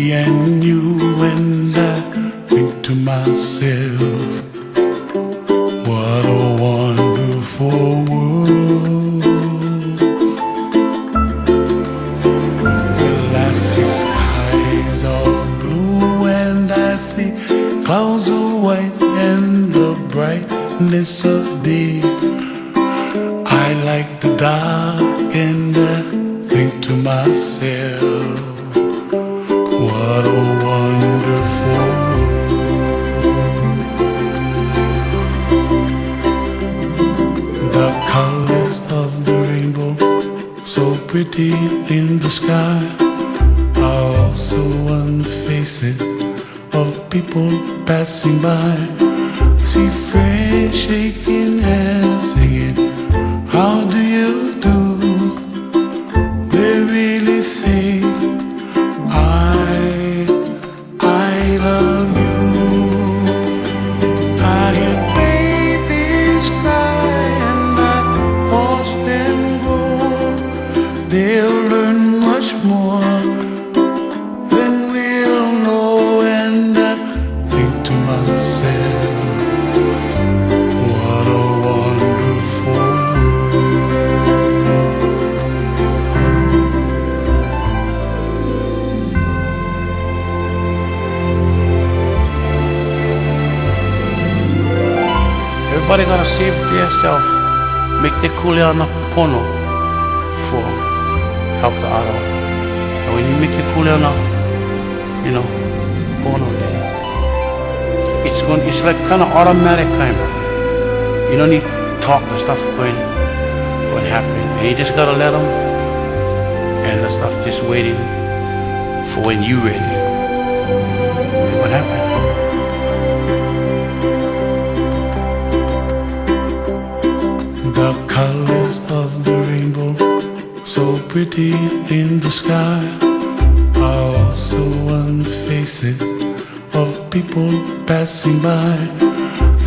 me and you, and I think to myself, what a wonderful world. Well, I see skies of blue, and I see clouds of white, and the brightness of day. I like the dark, and I think to myself, what a wonderful world. The colors of the rainbow, so pretty in the sky, are also on the faces of people passing by. See friends shaking hands, singing, how do you do? They really say, I love you. I hear babies cry and I watch them grow. They'll learn much more than we'll know, and I think to myself, what a wonderful world. Everybody gotta save it to yourself. Make the kuleana pono for help the other. And when you make the kuleana, pono there, it's like kind of automatic kind of. You don't need to talk the stuff going happen. And you just gotta let them, and the stuff just waiting for when you ready. And what happened? The colors of the rainbow, so pretty in the sky, are also on the faces of people passing by.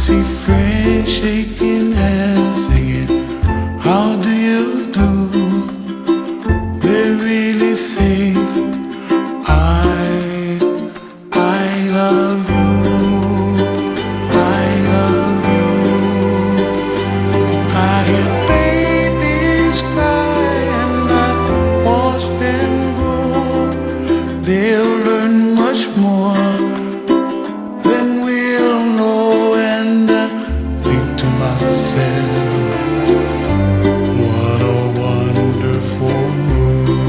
See friends shaking hands, singing, how do you do? They really say, I love you. I love you. I hear babies cry and I watch them grow. They'll learn much more than we'll know, and I think to myself, what a wonderful world.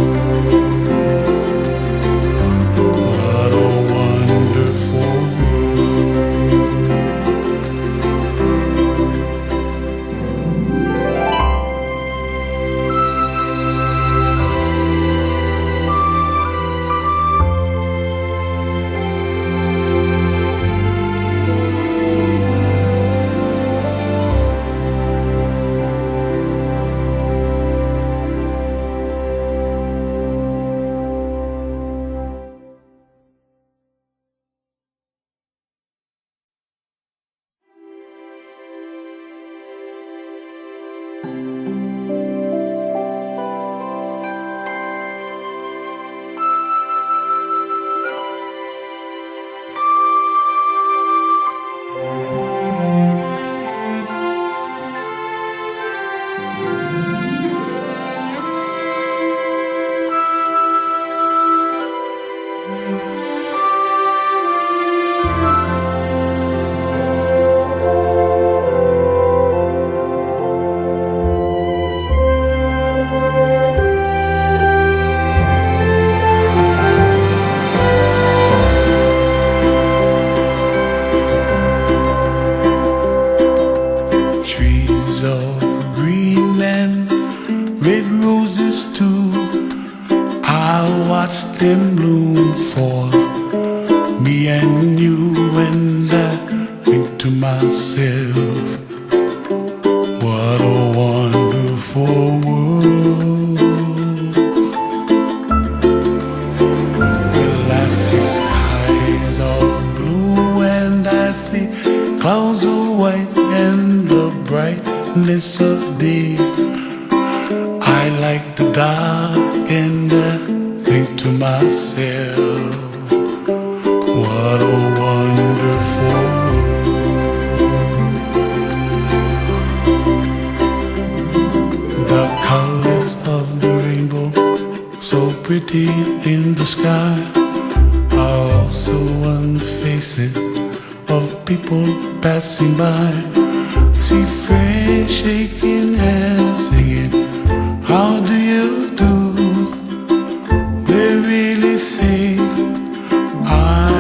What a wonderful world. Trees of Greenland, red roses too, I'll watch them bloom for me and you, and I think to myself, what a wonderful world. Well, I see skies of blue, and I see clouds of white, and the brightness of day. I like the dark, and I think to myself, What a wonderful world. The colors of the rainbow, so pretty in the sky, are also on the faces of people passing by. See friends shaking hands, singing, how do you do? They really say, I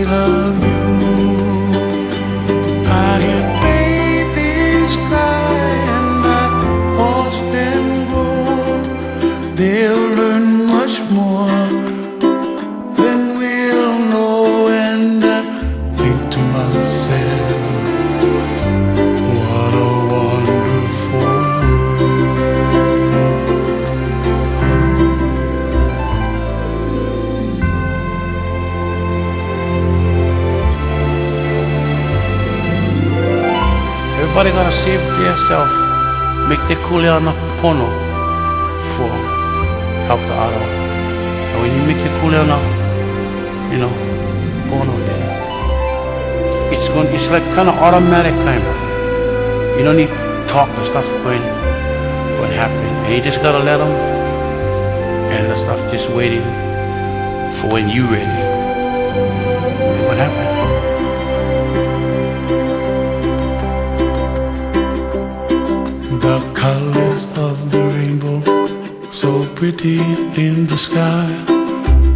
love you. I hear babies cry and I watch them grow. They'll learn much more than we'll know. And I think to myself, what a wonderful world. Everybody gotta save themselves, make their kuleana pono for help the other. And when you make your kuleana, pono there, it's like kind of automatic kind of. You don't need talk the stuff going happen. And you just gotta let them, and the stuff just waiting for when you ready. And what happened? The colors of the rainbow, so pretty in the sky,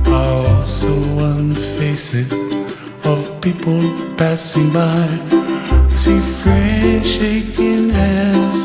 are also on the faces of people passing by. See friends shaking hands,